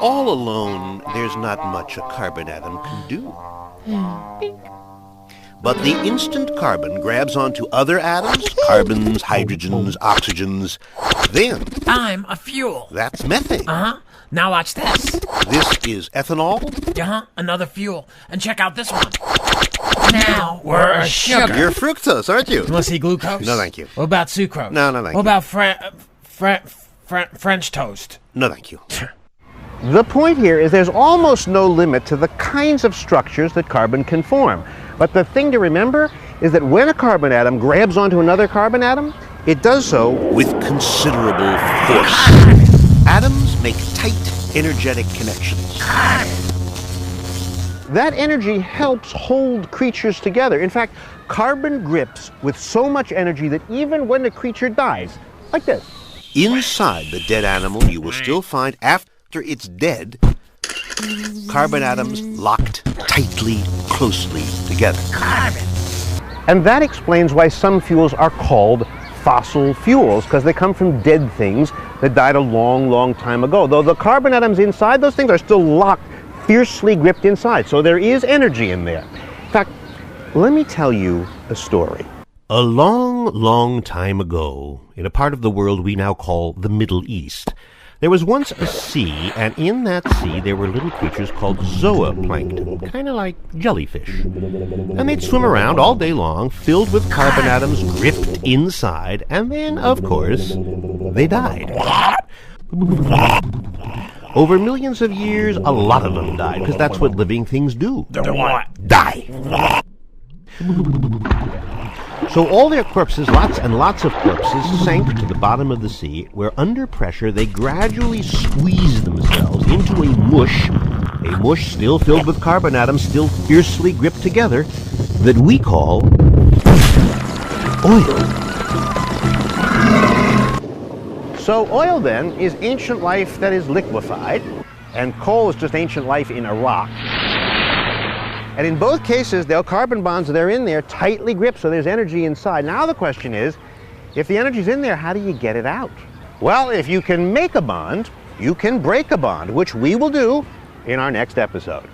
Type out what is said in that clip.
All alone, there's not much a carbon atom can do. But the instant carbon grabs onto other atoms, carbons, hydrogens, oxygens, then... I'm a fuel. That's methane. Now watch this. This is ethanol. Another fuel. And check out this one. Now we're a sugar. You're fructose, aren't you? You want to see glucose? No, thank you. What about sucrose? No, thank you. What about French toast? No, thank you. The point here is there's almost no limit to the kinds of structures that carbon can form. But the thing to remember is that when a carbon atom grabs onto another carbon atom, it does so with considerable force. Atoms make tight, energetic connections. That energy helps hold creatures together. In fact, carbon grips with so much energy that even when the creature dies, like this, inside the dead animal, you will still find, after it's dead, carbon atoms locked tightly, closely together. Carbon. And that explains why some fuels are called fossil fuels, because they come from dead things that died a long, long time ago. Though the carbon atoms inside those things are still locked, fiercely gripped inside. So there is energy in there. In fact, let me tell you a story. A long, long time ago, in a part of the world we now call the Middle East, there was once a sea, and in that sea there were little creatures called zooplankton, kind of like jellyfish. And they'd swim around all day long, filled with carbon atoms gripped inside, and then, of course, they died. Over millions of years, a lot of them died, because that's what living things do. Die. So all their corpses, lots and lots of corpses, sank to the bottom of the sea, where under pressure they gradually squeezed themselves into a mush still filled with carbon atoms, still fiercely gripped together, that we call oil. So oil, then, is ancient life that is liquefied, and coal is just ancient life in a rock. And in both cases, the carbon bonds that are in there tightly grip, so there's energy inside. Now the question is, if the energy's in there, how do you get it out? Well, if you can make a bond, you can break a bond, which we will do in our next episode.